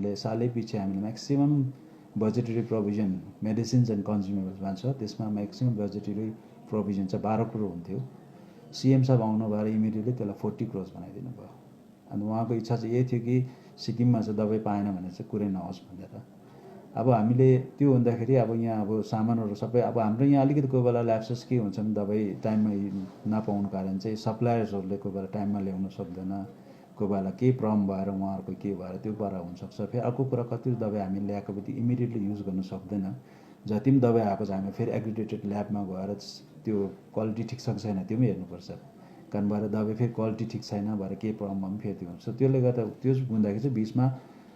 हामीले सालै पछि हामीले maximum budgetary provision medicines and कन्ज्युमेबल्समा छ, त्यसमा म्याक्सिमम बजेटरी प्रोभिजन चाहिँ 12 करोड हुन्थ्यो। सीएम साहब आउनु भएर इमिडिएटली त्यसलाई 40 करोड बनाइदिनु भयो। अनि उहाँको इच्छा चाहिँ यही थियो कि सिक्किममा चाहिँ दबाई पाएन भने चाहिँ कुरै नहोस् भनेर। अब हामीले त्यो हुँदाखेरि अब यहाँ अब सामानहरू सबै अब हाम्रो यहाँ अलिकति कोही बेला ल्याप्सेस के हुन्छ भने दबाई टाइममा नपाउनु कारण चाहिँ सप्लायर्सहरूले कोही बेला टाइममा ल्याउन सक्दैन, कोही बेला केही प्रब्लम भएर उहाँहरूको के भएर त्यो भएर हुनसक्छ। फेरि अर्को कुरा कति दबाई हामी ल्याएको बित्ति इमिडिएटली युज गर्न सक्दैन। जति पनि दबाई आएको छ हामी फेरि एग्रिडेटेड ल्याबमा गएर त्यो क्वालिटी ठिक छ कि छैन त्यो पनि हेर्नुपर्छ। कारण भएर दबाई फेरि क्वालिटी ठिक छैन भएर केही प्रब्लम पनि फेरि त्यो हुन्छ। त्यसले गर्दा त्यो हुँदाखेरि चाहिँ बिचमा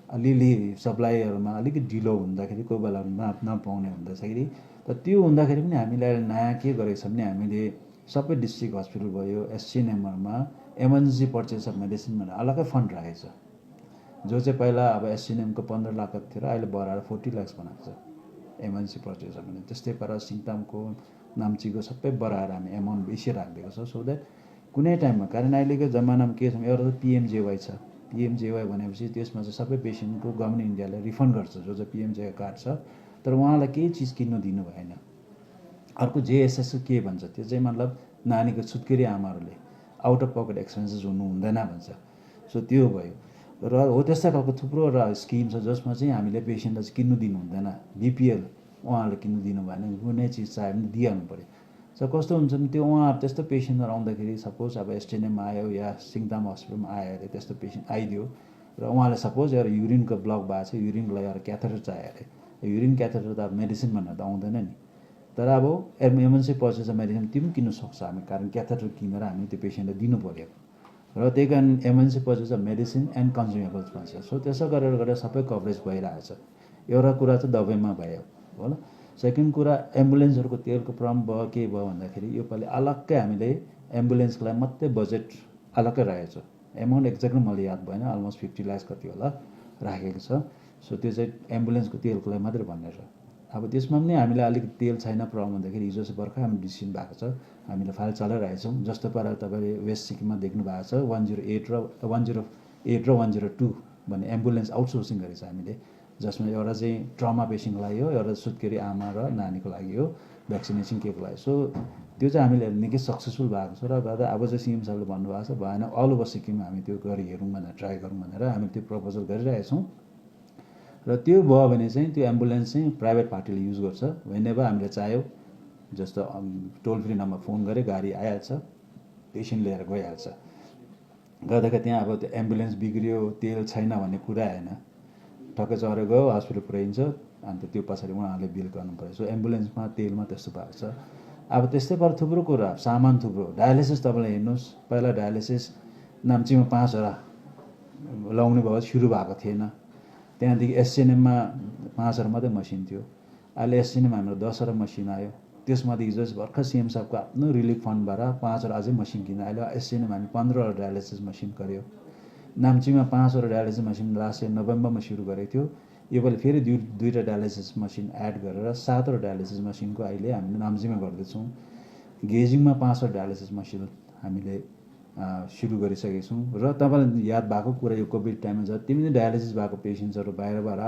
अलिअलि सप्लाईहरूमा अलिकति ढिलो हुँदाखेरि कोही बेला नपाउने हुँदाखेरि, त त्यो हुँदाखेरि पनि हामीले नयाँ के गरेको छ भने हामीले सबै डिस्ट्रिक्ट हस्पिटल भयो एससिएनएमहरूमा इमर्जेन्सी पर्चेस अफ मेडिसिन भनेर अलग्गै फन्ड राखेको छ, जो चाहिँ पहिला अब एससिएनएमको 15 लाख थियो र अहिले बढाएर 40 लाख बनाएको छ इमर्जेन्सी पर्चेस अफ मेडिसिन। त्यस्तै पारा सिङतामको नाम्चीको सबै बढाएर हामी एमाउन्ट बेसी राखिदिएको छ, सो द्याट कुनै टाइममा। कारण अहिलेको जमानामा के छ एउटा त पिएमजेवाई छ। पिएमजेवाई भनेपछि त्यसमा चाहिँ सबै पेसेन्टको गभर्मेन्ट इन्डियाले रिफन्ड गर्छ, जो चाहिँ पिएमजेवाई कार्ड छ, तर उहाँलाई केही चिज किन्नु दिनु भएन। अर्को जेएसएस के भन्छ, त्यो चाहिँ मतलब नानीको छुत्केरी आमाहरूले आउट अफ पकेट एक्सपेन्सेस हुनु हुँदैन भन्छ। सो त्यो भयो र हो त्यस्ता खालको थुप्रो र स्किम छ जसमा चाहिँ हामीले पेसेन्टलाई चाहिँ किन्नु दिनु हुँदैन। बिपिएल उहाँहरूले किन्नु दिनु भएन, कुनै चिज चाहियो भने दिइहाल्नु पऱ्यो। सो कस्तो हुन्छ भने त्यो उहाँहरू त्यस्तो पेसेन्टहरू आउँदाखेरि सपोज अब एसटिएनएममा आयो या सिङताम हस्पिटलमा आयो अरे, त्यस्तो पेसेन्ट आइदियो र उहाँले सपोज एउटा युरिनको ब्लक भएको छ, युरिनको लागि एउटा क्याथेटर चाहियो अरे, युरिन क्याथेटर त अब मेडिसिन भनेर त आउँदैन नि, तर अब इमर्जेन्सी पर्चेस मेडिसिन त्यो पनि किन्नु सक्छ हामी, कारण क्याथेटर किनेर हामी त्यो पेसेन्टलाई दिनु पऱ्यो। र त्यही कारण इमर्जेन्सी पर्चेस मेडिसिन एन्ड कन्ज्युमेबल्स भन्छ। सो त्यसो गरेर सबै कभरेज भइरहेछ। एउटा कुरा चाहिँ दबाईमा भयो होला। सेकेन्ड कुरा एम्बुलेन्सहरूको तेलको प्रब्लम भयो के भयो भन्दाखेरि योपालि अलग्गै हामीले एम्बुलेन्सको लागि मात्रै बजेट अलग्गै राखेको छ। एमाउन्ट एक्ज्याक्टली मलाई याद भएन, अलमोस्ट 50 लाख कति होला राखेको छ। सो त्यो चाहिँ एम्बुलेन्सको तेलको लागि मात्रै भनेर। अब त्यसमा पनि हामीले अलिकति तेल छैन प्रब्लम हुँदाखेरि हिजो चाहिँ भर्खर हामी डिसिसन भएको छ, हामीले फाइल चलाइरहेको छौँ। जस्तो पारा तपाईँले वेस्ट सिक्किममा देख्नु भएको छ 108 र 102 भन्ने एम्बुलेन्स आउटसोर्सिङ गरेको छ हामीले, जसमा एउटा चाहिँ ट्रमा पेसेन्टको लागि हो, एउटा सुत्केरी आमा र नानीको लागि हो, भ्याक्सिनेसन केको लागि। सो त्यो चाहिँ हामीले निकै सक्सेसफुल भएको छ र गर्दा अब चाहिँ सिएम साहबले भन्नुभएको छ भएन अल ओभर सिक्किम हामी त्यो गरी हेरौँ भनेर ट्राई गरौँ भनेर हामी त्यो प्रपोजल गरिरहेका छौँ। र त्यो भयो भने चाहिँ त्यो एम्बुलेन्स चाहिँ प्राइभेट पार्टीले युज गर्छ। वेनेभर हामीले चाह्यो जस्तो टोल फ्री नम्बर फोन गरे गाडी आइहाल्छ, पेसेन्ट लिएर गइहाल्छ। गर्दाखेरि त्यहाँ अब त्यो एम्बुलेन्स बिग्रियो तेल छैन भन्ने कुरा आएन, ठक्कै चढेर गयो हस्पिटल पुऱ्याइन्छ, अन्त त्यो पछाडि उहाँहरूले बिल गर्नु पऱ्यो। सो एम्बुलेन्समा तेलमा त्यस्तो भएको छ। अब त्यस्तै पर थुप्रो कुरा सामान थुप्रो डायलिसिस तपाईँले हेर्नुहोस्, पहिला डायलिसिस नाम्चीमा 5वटा लाउने भयो, सुरु भएको थिएन। त्यहाँदेखि एससिएनएममा 5वटा मात्रै मसिन थियो, अहिले एससिएनएम हाम्रो 10वटा मसिन आयो। त्यसमध्ये हिजो भर्खर सिएम साहबको आफ्नो रिलिफ फन्डबाट 5वटा अझै मसिन किन अहिले एससिएनएम हामी 15वटा डायलिसिस मसिन गऱ्यो। नाम्चीमा 5वटा डायलिसिस मसिन लास्ट इयर नोभेम्बरमा सुरु गरेको थियो, योपालि फेरि दुईवटा डायलिसिस मसिन एड गरेर 7वटा डायलिसिस मसिनको अहिले हामीले नाम्चीमा गर्दैछौँ। गेजिङमा 5वटा डायलिसिस मसिन हामीले सुरु गरिसकेका छौँ। र तपाईँलाई याद भएको कुरा यो कोभिड टाइममा जति पनि डायलिसिस भएको पेसेन्ट्सहरू बाहिरबाट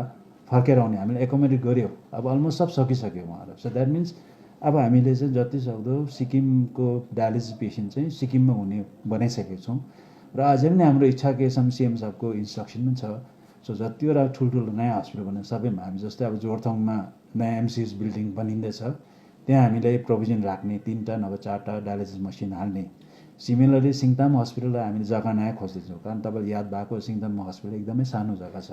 फर्केर आउने हामीले एकोमोडेट गऱ्यो, अब अलमोस्ट सब सकिसक्यो उहाँहरू। सो द्याट मिन्स अब हामीले चाहिँ जति सक्दो सिक्किमको डायलिसिस पेसेन्ट चाहिँ सिक्किममा हुने बनाइसकेको छौँ। र अझै पनि हाम्रो इच्छा के छ सिएम साहबको इन्स्ट्रक्सन पनि छ। सो जतिवटा ठुल्ठुलो नयाँ हस्पिटल बने सबैमा हामी जस्तै अब जोरथाङमा नयाँ एमसिएच बिल्डिङ बनिँदैछ, त्यहाँ हामीले प्रोभिजन राख्ने 3टा नभए 4टा डायलिसिस मसिन हाल्ने। सिमिलरली सिङताम हस्पिटललाई हामीले जग्गा नयाँ खोज्दैछौँ, कारण तपाईँलाई याद भएको सिङताम हस्पिटल एकदमै सानो जग्गा छ,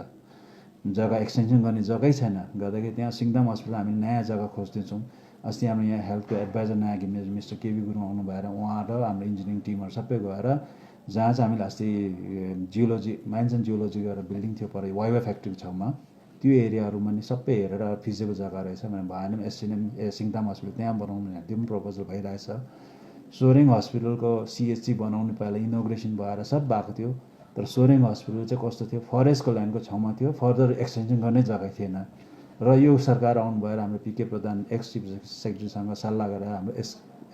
जग्गा एक्सटेन्सन गर्ने जग्गै छैन। गर्दाखेरि त्यहाँ सिङताम हस्पिटल हामीले नयाँ जग्गा खोज्दैछौँ। अस्ति हाम्रो यहाँ हेल्थको एडभाइजर नयाँ मिस्टर केबी गुरुङ आउनु भएर उहाँ र हाम्रो इन्जिनियरिङ टिमहरू सबै गएर जहाँ चाहिँ हामीले अस्ति जियोलोजी माइन्स एन्ड जियोलोजी गरेर बिल्डिङ थियो पर वाइवा फ्याक्ट्रीको छेउमा, त्यो एरियाहरूमा नि सबै हेरेर फिजिबल जग्गा रहेछ भने भएन एससिएनएम सिङताम हस्पिटल त्यहाँ बनाउनु भने त्यो पनि प्रपोजल भइरहेछ। सोरेङ हस्पिटलको सिएचसी बनाउने पहिला इनोग्रेसन भएर सब भएको थियो, तर सोरेङ हस्पिटल चाहिँ कस्तो थियो फरेस्टको ल्यान्डको छेउमा थियो, फर्दर एक्सटेन्सन गर्ने जग्गा थिएन। र यो सरकार आउनु भएर हाम्रो पिके प्रधान एक्स चिफ सेक्रेटरीसँग सल्लाह गरेर हाम्रो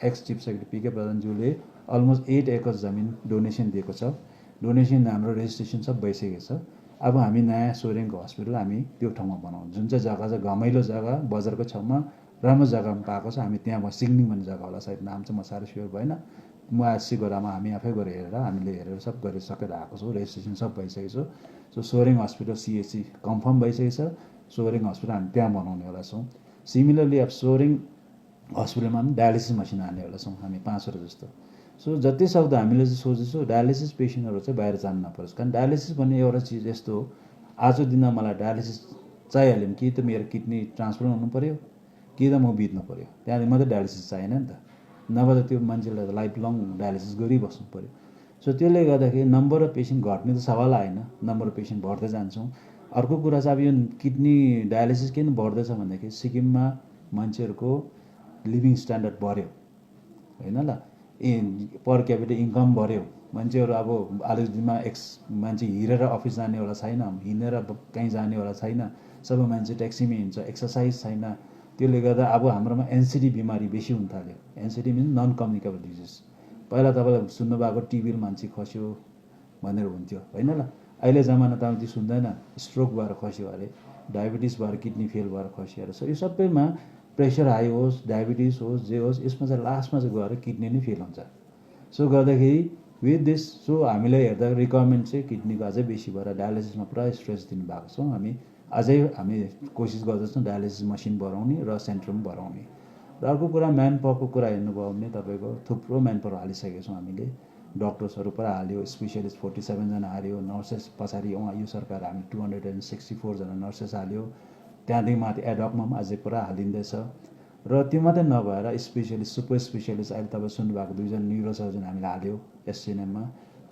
एक्स चिफ सेक्रेटरी पिके प्रधानज्यूले अलमोस्ट 8 एकर्स जमिन डोनेसन दिएको छ। डोनेसन हाम्रो रेजिस्ट्रेसन सब भइसकेको छ। अब हामी नयाँ सोरेङको हस्पिटल हामी त्यो ठाउँमा बनाउँ, जुन चाहिँ जग्गा चाहिँ घमाइलो जग्गा बजारको छेउमा राम्रो जग्गामा पाएको छ। हामी त्यहाँ सिङ्निङ भन्ने जग्गा होला सायद, नाम चाहिँ म साह्रै स्योर भएन। म आजसी गोरामा हामी आफै गएर हेरेर हामीले हेरेर सब गरिसकेर आएको छौँ, रेजिस्ट्रेसन सब भइसकेको छ। सो सोरेङ हस्पिटल सिएचसी कन्फर्म भइसकेको छ। सोरेङ हस्पिटल हामी त्यहाँ बनाउनेवाला छौँ। सिमिलरली अब सोरेङ हस्पिटलमा पनि डायलिसिस मसिन हाल्नेवाला छौँ हामी 5वटा जस्तो। सो जति सक्दो हामीले चाहिँ सोचेछौँ डायलिसिस पेसेन्टहरू चाहिँ बाहिर जानु नपरोस्, कारण डायलिसिस भन्ने एउटा चिज यस्तो हो, आजको दिनमा मलाई डायलिसिस चाहिहाल्यो भने कि त मेरो किडनी ट्रान्सप्लान्ट हुनु पऱ्यो कि त म बित्नु पऱ्यो, त्यहाँदेखि मात्रै डायलिसिस चाहिएन नि त, नभए त त्यो मान्छेलाई त लाइफ लङ डायलिसिस गरिबस्नु पऱ्यो। सो त्यसले गर्दाखेरि नम्बर अफ पेसेन्ट घट्ने त सवाल आएन, नम्बर अफ पेसेन्ट बढ्दै जान्छौँ। अर्को कुरा चाहिँ अब यो किडनी डायलिसिस किन बढ्दैछ भन्दाखेरि सिक्किममा मान्छेहरूको लिभिङ स्ट्यान्डर्ड बढ्यो होइन ल, पर क्यापिटल इन्कम बढ्यो, मान्छेहरू अब आजको दिनमा मान्छे हिँडेर अफिस जानेवाला छैन, हिँडेर कहीँ जानेवाला छैन, सबै मान्छे ट्याक्सीमै हिँड्छ, एक्सर्साइज छैन। त्यसले गर्दा अब हाम्रोमा एनसिडी बिमारी बेसी हुन थाल्यो। एनसिडी मिन्स नन कम्युनिकेबल डिजिज। पहिला तपाईँले सुन्नुभएको टिबीले मान्छे खस्यो भनेर हुन्थ्यो होइन ल, अहिले जमाना त त्यो सुन्दैन, स्ट्रोक भएर खस्यो अरे, डायबिटिस भएर किडनी फेल भएर खस्यो अरे। सो यो सबैमा प्रेसर हाई होस्, डायबिटिस होस्, जे होस्, यसमा चाहिँ लास्टमा चाहिँ गएर किडनी नै फेल हुन्छ। सो गर्दाखेरि विथ दिस, सो हामीलाई हेर्दा रिक्वायरमेन्ट चाहिँ किडनीको अझै बेसी भएर डायलिसिसमा पुरा स्ट्रेस दिनुभएको छौँ। हामी कोसिस गर्दछौँ डायलिसिस मसिन बढाउने र सेन्टर पनि बढाउने। र अर्को कुरा म्यान पावरको कुरा हेर्नुभयो भने तपाईँको थुप्रो म्यान पावर हालिसकेको छौँ हामीले। डक्टर्सहरू पुरा हाल्यो, स्पेसियलिस्ट 47 जना हाल्यो, नर्सेस पछाडि यो सरकार हामी 264 जना नर्सेस हाल्यो, त्यहाँदेखि माथि एडकमा पनि अझै पुरा हालिँदैछ। र त्यो मात्रै नभएर स्पेसियलिस्ट सुपर स्पेसियलिस्ट अहिले तपाईँ सुन्नुभएको 2 जना न्युरोसर्जन हामीले हाल्यो एससिएनएममा,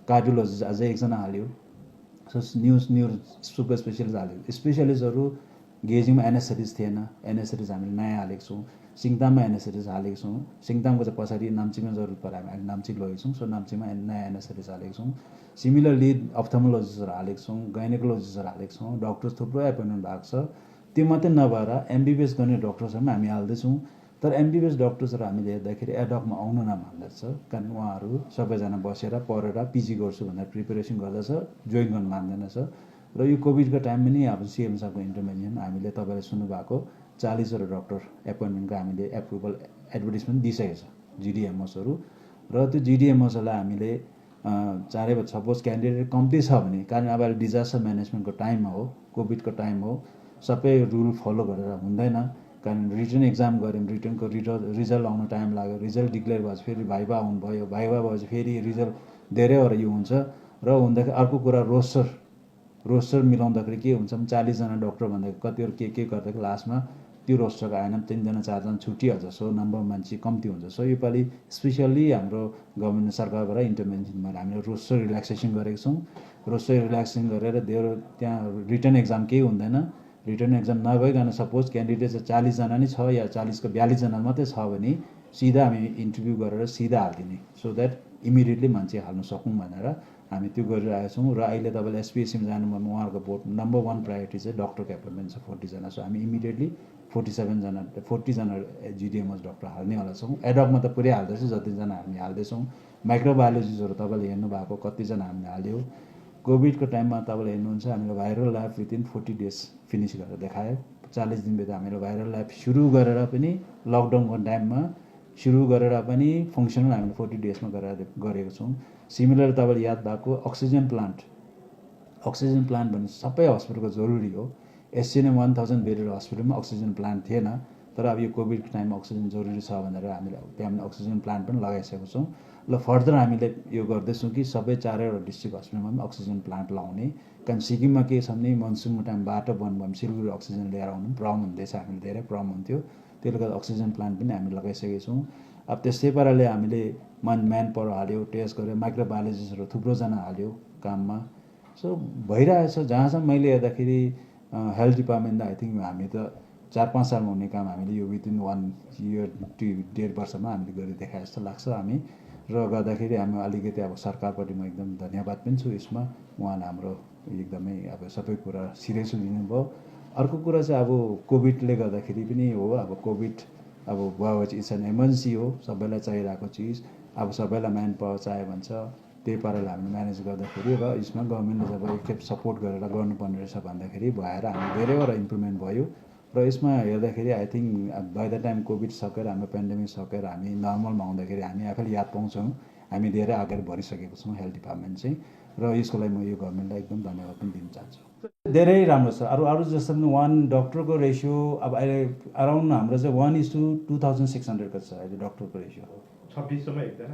कार्डियोलोजिस्ट अझै 1 जना हाल्यो। सो न्युरो सुपर स्पेसियलिस्ट हाल्यो। स्पेसियलिस्टहरू गेजिङमा एनएसएटिस थिएन, एनएसएटिस हामीले नयाँ हालेको छौँ। सिङताममा एनएसएटिस हालेको छौँ, सिङतामको चाहिँ पछाडि नाम्चीमा जरुरत पऱ्यो हामी नाम्ची लगेको छौँ। सो नाम्चीमा नयाँ एनएसएटिस हालेको छौँ। सिमिलरली अप्थोमोलोजिस्टहरू हालेको छौँ, गाइनेकोलोजिस्टहरू हालेको छौँ, डक्टर्स थुप्रो एपोइन्टमेन्ट भएको छ। त्यो मात्रै नभएर एमबिबिएस गर्ने डक्टर्सहरू पनि हामी हाल्दैछौँ। तर एमबिबिएस डक्टर्सहरू हामीले हेर्दाखेरि एडकमा आउनु नमान्दैछ, कारण उहाँहरू सबैजना बसेर पढेर पिजी गर्छु भनेर प्रिपेरेसन गर्दछ, जोइन गर्न मान्दैनछ। र यो कोभिडको टाइममा नि अब सिएम साहबको इन्टरभेन्सन हामीले तपाईँले सुन्नुभएको 40वटा डक्टर एपोइन्टमेन्टको हामीले एप्रुभल एडभर्टिजमेन्ट दिइसकेको छ जिडिएमओसहरू। र त्यो जिडिएमओसहरूलाई हामीले चाँडै सपोज क्यान्डिडेट कम्ती छ भने, कारण अब अहिले डिजास्टर म्यानेजमेन्टको टाइम हो, कोभिडको टाइम हो, सबै रुल फलो गरेर हुँदैन। कारण रिटन एक्जाम गऱ्यौँ, रिटनको रिजल्ट आउनु टाइम लाग्यो, रिजल्ट डिक्लेयर भएपछि फेरि भाइभा आउनुभयो, भाइभा भएपछि फेरि रिजल्ट धेरैवटा यो हुन्छ। र हुँदाखेरि अर्को कुरा रोस्टर मिलाउँदाखेरि के हुन्छ भने 40 जना डक्टर भन्दाखेरि कतिहरू के गर्दाखेरि लास्टमा त्यो रोस्टरको आएन, 3 जना 4 जना छुटिहाल्छ। सो नम्बर मान्छे कम्ती हुन्छ। सो योपालि स्पेसल्ली हाम्रो गभर्मेन्ट सरकारबाट इन्टरभेन्सन भएर हामीले रोस्टर रिल्याक्सेसन गरेको छौँ। रोस्टर रिल्याक्सेसन गरेर त्यहाँ रिटन एक्जाम केही हुँदैन। रिटर्न एक्जाम नभइकन सपोज क्यान्डिडेट चाहिँ 40 जना नै छ या 40 को 42 जना मात्रै छ भने सिधा हामी इन्टरभ्यू गरेर सिधा हालिदिने, सो द्याट इमिडिएटली मान्छे हाल्नु सकौँ भनेर हामी त्यो गरिरहेका छौँ। र अहिले तपाईँले एसपिएससीमा जानुभयो भने उहाँहरूको बोर्ड नम्बर 1 प्रायोरिटी चाहिँ डक्टरको एपोइन्टमेन्ट छ 40 जना। सो हामी इमिडिएटली 40 जना जिडिएमएस डक्टर हाल्नेवाला छौँ। एडकमा त पुरै हाल्दैछ, जतिजना हामी हाल्दैछौँ। माइक्रोबायोलोजिस्टहरू तपाईँले हेर्नुभएको कतिजना हामीले हाल्यो। कोभिडको टाइममा तपाईँले हेर्नुहुन्छ हामीले viral lab within 40 days finish गरेर देखायो। 40 दिनभित्र हामीले भाइरल ल्याब सुरु गरेर पनि लकडाउनको टाइममा सुरु गरेर पनि फङ्सनल हामीले 40 डेजमा गरेको छौँ। सिमिलर तपाईँले याद भएको अक्सिजन प्लान्ट भन्ने सबै हस्पिटलको जरुरी हो। एससिएनएम 1000 बेडेड हस्पिटलमा अक्सिजन प्लान्ट थिएन, तर अब यो कोभिडको टाइममा अक्सिजन जरुरी छ भनेर हामीले त्यहाँ अक्सिजन प्लान्ट पनि लगाइसकेको छौँ। ल फर्दर हामीले यो गर्दैछौँ कि सबै 4वटा डिस्ट्रिक्ट हस्पिटलमा पनि अक्सिजन प्लान्ट लगाउने। कारण सिक्किममा के छ भने मनसुनको टाइम बाटो बन्द भयो भने सिलगढी अक्सिजन लिएर आउनु पनि प्रब्लम हुँदैछ, हामीले धेरै प्रब्लम हुन्थ्यो। त्यसले गर्दा अक्सिजन प्लान्ट पनि हामी लगाइसकेको छौँ। अब त्यस्तै पाराले हामीले म्यान पावर हाल्यो, टेस्ट गऱ्यो, माइक्रोबायोलोजिस्टहरू थुप्रोजना हाल्यो काममा। सो भइरहेछ। जहाँसम्म मैले हेर्दाखेरि हेल्थ डिपार्टमेन्ट आई थिङ्क हामी त 4-5 सालमा हुने काम हामीले यो विदिन 1 इयर 1.5 वर्षमा हामीले गरी देखाए जस्तो लाग्छ हामी। र गर्दाखेरि हामी अलिकति अब सरकारपट्टि म एकदम धन्यवाद पनि छु यसमा। उहाँले हाम्रो एकदमै अब सबै कुरा सिरियस लिनुभयो। अर्को कुरा चाहिँ अब कोभिडले गर्दाखेरि पनि हो, अब कोभिड अब भयो इट्स एन इमर्जेन्सी हो, सबैलाई चाहिरहेको चिज। अब सबैलाई म्यान पावर चाहियो भन्छ, त्यही पाराले हामीले म्यानेज गर्दाखेरि र यसमा गभर्मेन्टले जब एकखेप सपोर्ट गरेर गर्नुपर्ने रहेछ भन्दाखेरि भएर हामी धेरैवटा इम्प्रुभमेन्ट भयो र यसमा हेर्दाखेरि I think by the time covid सकेर हाम्रो पेन्डेमिक सकेर हामी नर्मलमा आउँदाखेरि हामी आफैले याद पाउँछौँ हामी धेरै अगाडि बढिसकेको छौँ हेल्थ डिपार्टमेन्ट चाहिँ र यसको लागि म यो गभर्मेन्टलाई एकदम धन्यवाद पनि दिन चाहन्छु धेरै राम्रो छ अरू जस्तो पनि 1 डक्टरको रेसियो अब अहिले अराउन्ड हाम्रो चाहिँ 1:2600 छ अहिले डक्टरको रेसियो 2600 एकजना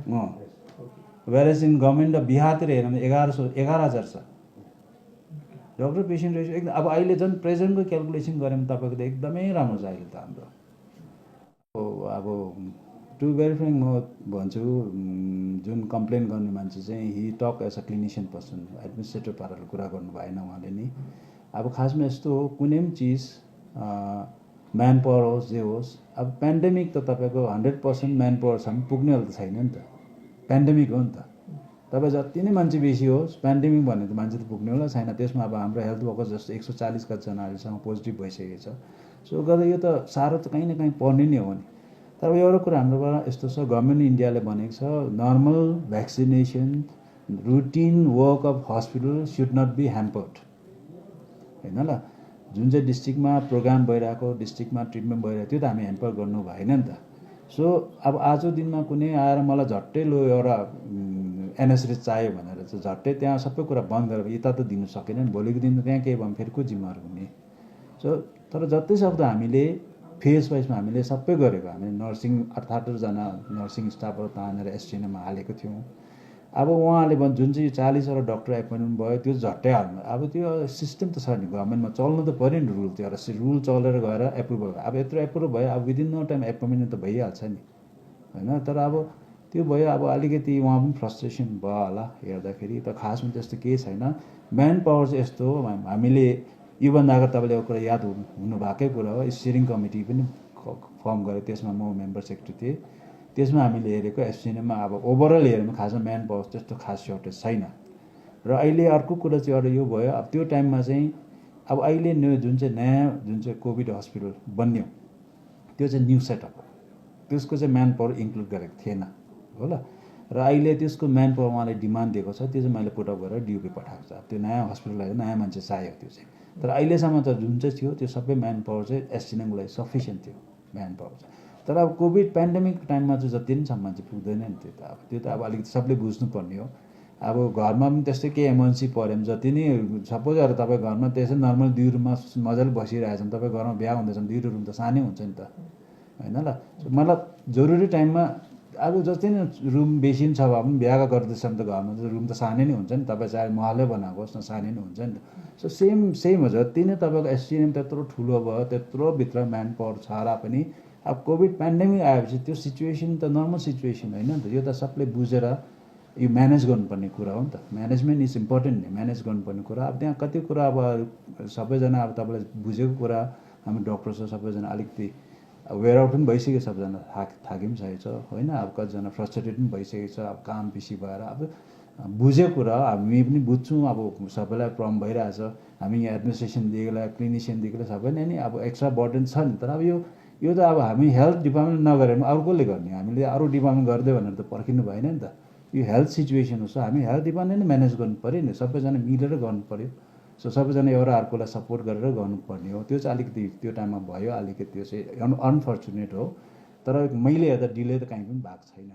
वेरेज इन गभर्मेन्ट बिहारतिर हेर्नु भने 11,000 छ डक्टर पेसेन्ट रेसियो एकदम अब अहिले झन् प्रेजेन्टको क्यालकुलेसन गऱ्यो भने तपाईँको त एकदमै राम्रो छ अहिले त हाम्रो अब टु भेरिफाइङ म भन्छु जुन कम्प्लेन गर्ने मान्छे चाहिँ he talk as a clinician person administrator पाराले कुरा गर्नु भएन उहाँले नि अब खासमा यस्तो हो कुनै पनि चिज म्यान पावर होस् जे होस् अब पेन्डेमिक त तपाईँको 100% म्यान पावरसम्म पुग्नेवाला त छैन नि त पेन्डेमिक हो नि त तपाईँ जति नै मान्छे बेसी होस् पेन्डेमिक भन्ने त मान्छे त पुग्नेवाला छैन त्यसमा अब हाम्रो हेल्थ वर्कर्स जस्तो 140 कतिजना अहिलेसम्म पोजिटिभ भइसकेको छ सो गर्दा यो त साह्रो त कहीँ न कहीँ पर्ने नै हो नि तर एउटा कुरा हाम्रोबाट यस्तो छ गभर्मेन्ट इन्डियाले भनेको छ normal vaccination routine work of hospital should not be hampered होइन ल जुन चाहिँ डिस्ट्रिक्टमा प्रोग्राम भइरहेको डिस्ट्रिक्टमा ट्रिटमेन्ट भइरहेको त्यो त हामी ह्याम्पर गर्नु भएन नि त सो अब आजको दिनमा कुनै आएर मलाई झट्टै लो एउटा एनएसएस चाहियो भनेर चाहिँ झट्टै त्यहाँ सबै कुरा बन्द गरेर यता त दिनु सकेन नि भोलिको दिन त त्यहाँ केही भयो भने फेरि को जिम्मेवार हुने सो तर जति सक्दो हामीले फेज वाइजमा हामीले सबै गरेको हामीले नर्सिङ 78जना नर्सिङ स्टाफहरू तानेर एसटिएनएममा हालेको थियौँ अब उहाँले भने जुन चाहिँ 40वटा डक्टर एपोइन्टमेन्ट भयो त्यो झट्टै हाल्नु अब त्यो सिस्टम त छ नि गभर्मेन्टमा चल्नु त पऱ्यो नि रुल त्यो एउटा रुल चलेर गएर एप्रुभल भयो अब यत्रो एप्रुभ भयो अब विदिन नो टाइम एपोइन्टमेन्ट त भइहाल्छ नि होइन तर अब त्यो भयो अब अलिकति उहाँ पनि फ्रस्ट्रेसन भयो होला हेर्दाखेरि त खासमा त्यस्तो केही छैन म्यान पावर चाहिँ यस्तो हो हामीले योभन्दा अगाडि तपाईँले एउटा कुरा याद हुनुभएकै कुरा हो स्टियरिङ कमिटी पनि फर्म गर्यो त्यसमा म मेम्बर सेक्रेटरी थिएँ त्यसमा हामीले हेरेको एसटिएनएममा अब ओभरअल हेऱ्यो भने खासमा म्यान पावर त्यस्तो खास सर्टेज छैन र अहिले अर्को कुरा चाहिँ एउटा यो भयो अब त्यो टाइममा चाहिँ अब अहिले जुन चाहिँ नयाँ जुन चाहिँ कोभिड हस्पिटल बन्यो त्यो चाहिँ न्यू सेटअप हो त्यसको चाहिँ म्यान पावर इन्क्लुड गरेको थिएन हो ल र अहिले त्यसको म्यान पावर उहाँले डिमान्ड दिएको छ त्यो चाहिँ मैले पुटअप गरेर डियुपी पठाएको छ त्यो नयाँ हस्पिटललाई नयाँ मान्छे चाहियो त्यो चाहिँ तर अहिलेसम्म त जुन चाहिँ थियो त्यो सबै म्यान पावर चाहिँ एसटिएनएमको लागि सफिसियन्ट थियो म्यान पावर चाहिँ तर अब कोभिड पेन्डेमिक टाइममा चाहिँ जति पनि छ मान्छे पुग्दैन नि त्यो त अब अलिकति सबले बुझ्नुपर्ने हो अब घरमा पनि त्यस्तै केही इमर्जेन्सी पऱ्यो भने जति नै सपोज अब तपाईँ घरमा त्यसै नर्मल 2 रुममा मजाले बसिरहेछ भने तपाईँ घरमा बिहा हुँदैछ भने 2 रुम त सानै हुन्छ नि त होइन ल मतलब जरुरी टाइममा अब जति नै रुम बेसी पनि छ भए पनि बिहा गर्दैछ भने त घरमा त रुम त सानै नै हुन्छ नि तपाईँ चाहे महलै बनाएको होस् न सानै नै हुन्छ नि त सो सेम हो जति नै तपाईँको एसटिएनएम त्यत्रो ठुलो भयो त्यत्रो भित्र म्यान पावर छ र पनि अब कोभिड पेन्डेमिक आएपछि त्यो सिचुएसन त नर्मल सिचुएसन होइन नि त यो त सबले बुझेर यो म्यानेज गर्नुपर्ने कुरा हो नि त म्यानेजमेन्ट इज इम्पोर्टेन्ट नि म्यानेज गर्नुपर्ने कुरा अब त्यहाँ कति कुरा अब सबैजना अब तपाईँलाई बुझेको कुरा हामी डक्टर छ सबैजना अलिकति वेयर आउट पनि भइसक्यो सबजना थाकी पनि सकेको छ होइन अब कतिजना फ्रस्ट्रेटेड पनि भइसकेको छ अब काम बेसी भएर अब बुझेको कुरा हामी पनि बुझ्छौँ अब सबैलाई प्रब्लम भइरहेछ हामी यहाँ एडमिनिस्ट्रेसनदेखिलाई क्लिनिसियनदेखिलाई सबैले नि अब एक्स्ट्रा बर्डन छ नि तर अब यो त अब हामी हेल्थ डिपार्टमेन्ट नगरेर पनि अरू कसले गर्ने हामीले अरू डिपार्टमेन्ट गरिदियो भनेर त पर्खिनु भएन नि त यो हेल्थ सिचुएसन हो सो हामी हेल्थ डिपार्टमेन्ट नै म्यानेज गर्नु पऱ्यो नि सबैजना मिलेर गर्नु पऱ्यो सो सबैजना एउटा अर्कोलाई सपोर्ट गरेर गर्नुपर्ने हो त्यो चाहिँ अलिकति त्यो टाइममा भयो अलिकति त्यो चाहिँ अनफर्चुनेट हो तर मैले हेर्दा डिले त कहीँ पनि भएको छैन